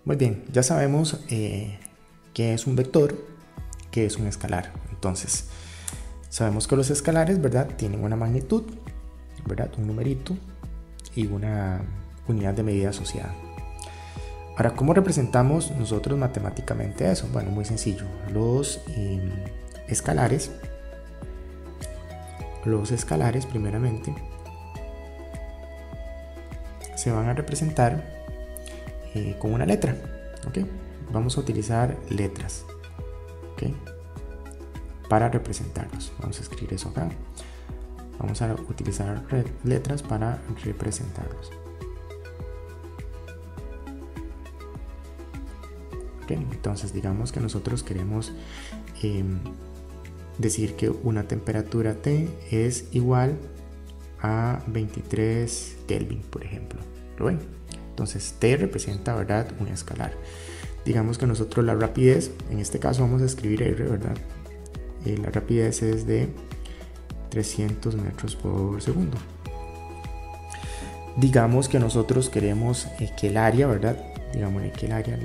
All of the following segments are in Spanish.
Muy bien, ya sabemos qué es un vector, qué es un escalar. Entonces, sabemos que los escalares, ¿verdad?, tienen una magnitud, ¿verdad?, un numerito y una unidad de medida asociada. Ahora, ¿cómo representamos nosotros matemáticamente eso? Bueno, muy sencillo. Los escalares primeramente se van a representar con una letra, ¿ok? Vamos a utilizar letras, ¿ok?, para representarlos. Vamos a escribir eso acá. Vamos a utilizar letras para representarlos. Okay, entonces digamos que nosotros queremos decir que una temperatura T es igual a 23 Kelvin, por ejemplo. ¿Lo ven? Entonces T representa, ¿verdad?, un escalar. Digamos que nosotros la rapidez, en este caso vamos a escribir R, ¿verdad? La rapidez es de 300 metros por segundo. Digamos que nosotros queremos que el área, ¿verdad?, digamos que el área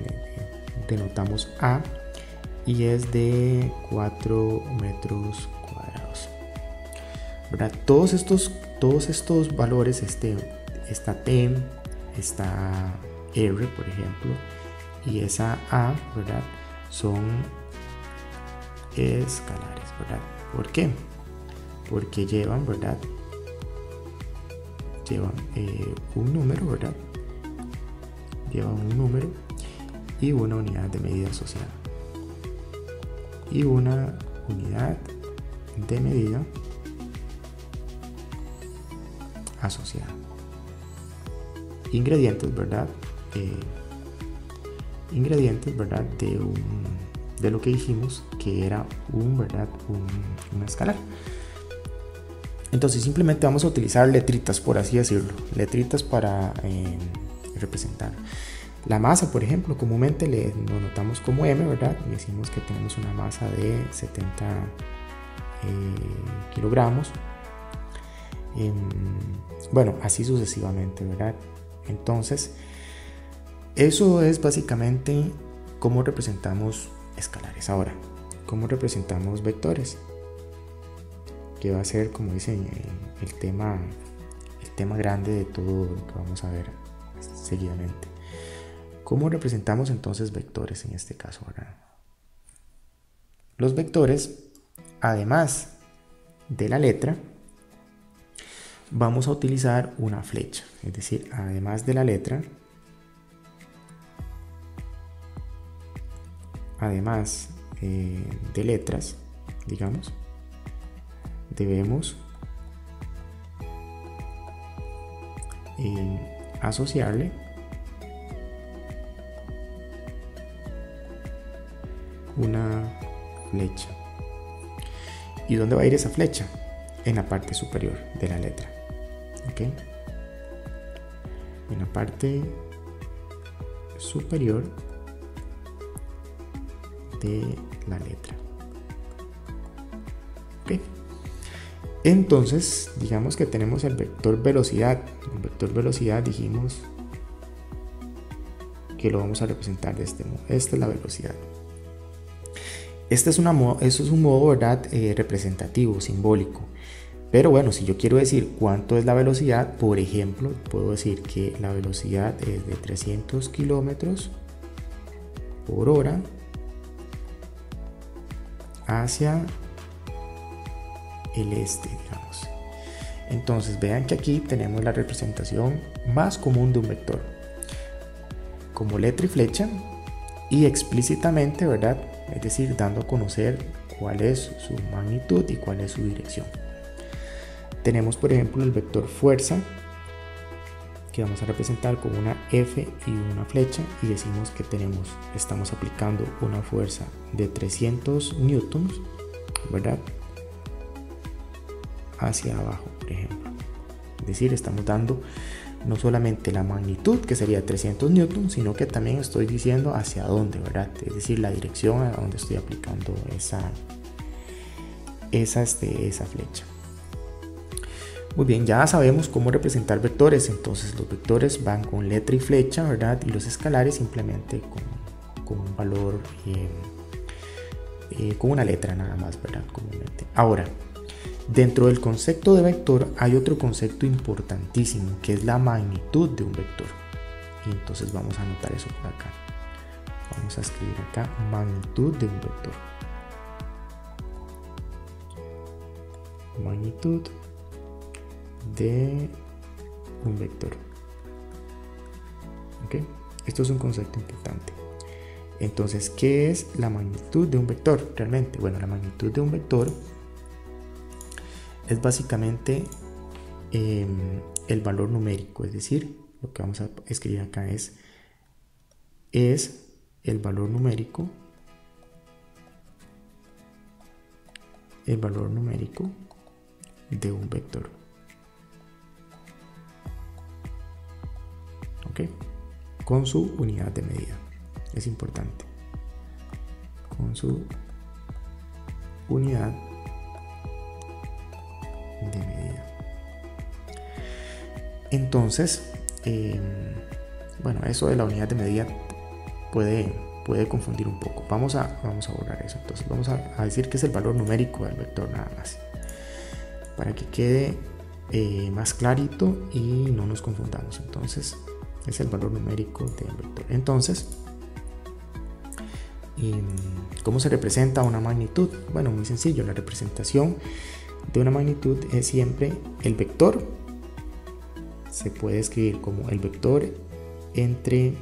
denotamos A y es de 4 metros cuadrados, ¿verdad? Todos estos valores, esta T, esta R, por ejemplo, y esa A, ¿verdad?, son escalares, ¿verdad? ¿Por qué? Porque llevan, ¿verdad?, un número, ¿verdad?, llevan un número y una unidad de medida asociada. Y una unidad de medida asociada. Ingredientes, ¿verdad? Ingredientes, ¿verdad?, de lo que dijimos que era un escalar. Entonces simplemente vamos a utilizar letritas, por así decirlo, letritas para representar. La masa, por ejemplo, comúnmente lo notamos como M, ¿verdad? Y decimos que tenemos una masa de 70 kilogramos. Bueno, así sucesivamente, ¿verdad? Entonces, eso es básicamente cómo representamos escalares. Ahora, ¿cómo representamos vectores? Que va a ser, como dicen, el tema grande de todo lo que vamos a ver seguidamente. ¿Cómo representamos entonces vectores en este caso, ¿verdad? Los vectores, además de la letra, vamos a utilizar una flecha. Es decir, además de la letra, además de letras, digamos, debemos asociarle una flecha. ¿Y dónde va a ir esa flecha? En la parte superior de la letra. ¿Ok? En la parte superior de la letra. ¿Ok? Entonces, digamos que tenemos el vector velocidad. El vector velocidad dijimos que lo vamos a representar de este modo. Esta es la velocidad. Esto es un modo, ¿verdad?, representativo, simbólico. Pero bueno, si yo quiero decir cuánto es la velocidad, por ejemplo, puedo decir que la velocidad es de 300 kilómetros por hora hacia el este, digamos. Entonces vean que aquí tenemos la representación más común de un vector, como letra y flecha, y explícitamente, ¿verdad?, es decir, dando a conocer cuál es su magnitud y cuál es su dirección. Tenemos, por ejemplo, el vector fuerza, que vamos a representar con una F y una flecha, y decimos que estamos aplicando una fuerza de 300 newtons, ¿verdad?, hacia abajo, por ejemplo. Es decir, estamos dando no solamente la magnitud, que sería 300 newtons, sino que también estoy diciendo hacia dónde, ¿verdad? Es decir, la dirección a donde estoy aplicando esa flecha. Muy bien, ya sabemos cómo representar vectores. Entonces los vectores van con letra y flecha, ¿verdad? Y los escalares simplemente con un valor, con una letra nada más, ¿verdad? Comúnmente. Ahora, dentro del concepto de vector hay otro concepto importantísimo, que es la magnitud de un vector. Y entonces vamos a anotar eso por acá. Vamos a escribir acá magnitud de un vector. Magnitud de un vector. ¿Ok? Esto es un concepto importante. Entonces, ¿qué es la magnitud de un vector realmente? Bueno, la magnitud de un vector es básicamente el valor numérico, es decir, lo que vamos a escribir acá es el valor numérico de un vector. ¿Ok? Con su unidad de medida. Es importante. Con su unidad de medida. Entonces, bueno, eso de la unidad de medida puede confundir un poco. Vamos a borrar eso. Entonces vamos a decir que es el valor numérico del vector nada más, para que quede más clarito y no nos confundamos. Entonces es el valor numérico del vector. Entonces, ¿cómo se representa una magnitud? Bueno, muy sencillo. La representación de una magnitud es siempre el vector. Se puede escribir como el vector entre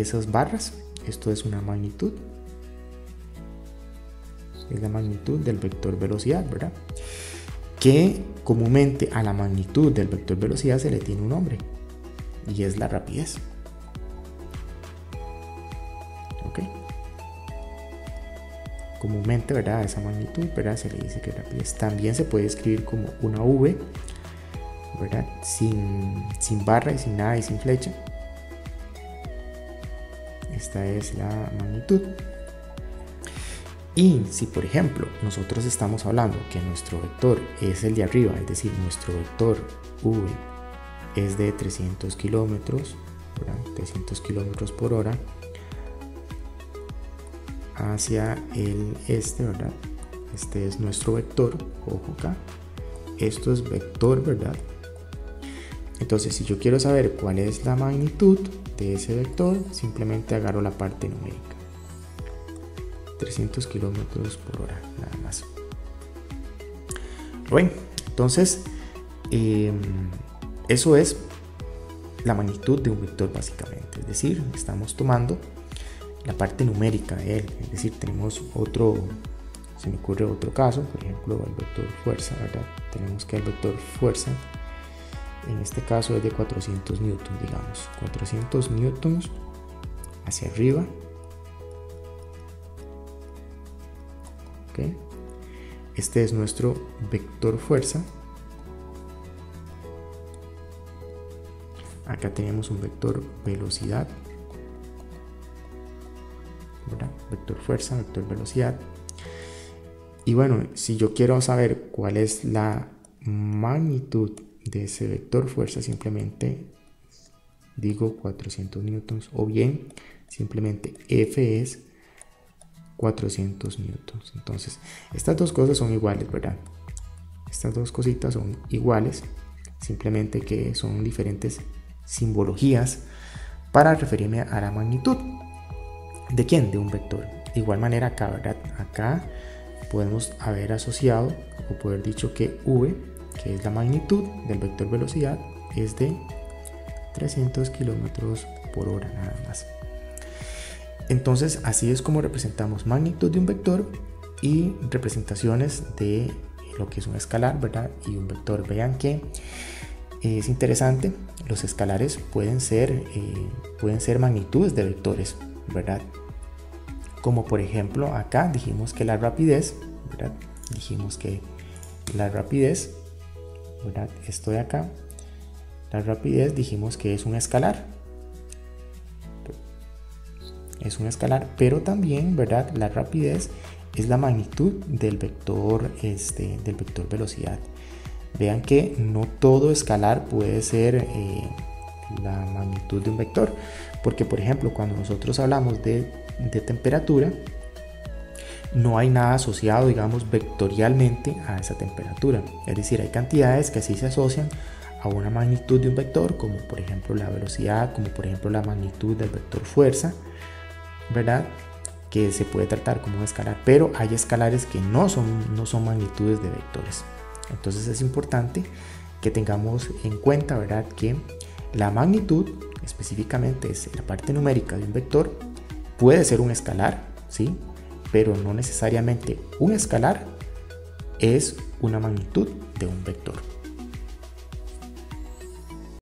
esas barras. Esto es una magnitud. Es la magnitud del vector velocidad, ¿verdad? Que comúnmente a la magnitud del vector velocidad se le tiene un nombre, y es la rapidez. ¿Ok? Comúnmente, ¿verdad? Esa magnitud, ¿verdad? Se le dice que es rapidez. También se puede escribir como una V, ¿verdad? Sin barra y sin nada y sin flecha. Esta es la magnitud. Y si por ejemplo nosotros estamos hablando que nuestro vector es el de arriba, es decir, nuestro vector V es de 300 kilómetros, 300 kilómetros por hora hacia el este, ¿verdad? Este es nuestro vector, ojo acá, esto es vector, ¿verdad? Entonces, si yo quiero saber cuál es la magnitud de ese vector, simplemente agarro la parte numérica. 300 kilómetros por hora, nada más. Bueno, entonces, eso es la magnitud de un vector básicamente. Es decir, estamos tomando la parte numérica de él. Es decir, tenemos otro, se me ocurre otro caso, por ejemplo, el vector fuerza, ¿verdad? Tenemos que el vector fuerza, en este caso es de 400 newtons, digamos. 400 newtons hacia arriba. ¿Okay? Este es nuestro vector fuerza. Acá tenemos un vector velocidad, ¿verdad? Vector fuerza, vector velocidad. Y bueno, si yo quiero saber cuál es la magnitud de ese vector fuerza, simplemente digo 400 newtons, o bien simplemente F es 400 newtons. Entonces, estas dos cosas son iguales, ¿verdad? Estas dos cositas son iguales, simplemente que son diferentes simbologías para referirme a la magnitud. ¿De quién? De un vector. De igual manera acá, ¿verdad? Acá podemos haber asociado o poder dicho que V, que es la magnitud del vector velocidad, es de 300 kilómetros por hora nada más. Entonces, así es como representamos magnitud de un vector y representaciones de lo que es un escalar, ¿verdad? Y un vector. Vean que es interesante, los escalares pueden ser magnitudes de vectores, ¿verdad? Como por ejemplo acá dijimos que la rapidez, ¿verdad? Dijimos que la rapidez, ¿verdad? Esto de acá, la rapidez dijimos que es un escalar. Es un escalar, pero también, ¿verdad? La rapidez es la magnitud del vector velocidad. Vean que no todo escalar puede ser la magnitud de un vector, porque por ejemplo cuando nosotros hablamos de temperatura, no hay nada asociado, digamos, vectorialmente a esa temperatura. Es decir, hay cantidades que sí se asocian a una magnitud de un vector, como por ejemplo la velocidad, como por ejemplo la magnitud del vector fuerza, ¿verdad? Que se puede tratar como un escalar, pero hay escalares que no son magnitudes de vectores. Entonces es importante que tengamos en cuenta, ¿verdad?, que la magnitud específicamente es la parte numérica de un vector. Puede ser un escalar, ¿sí?, pero no necesariamente un escalar es una magnitud de un vector.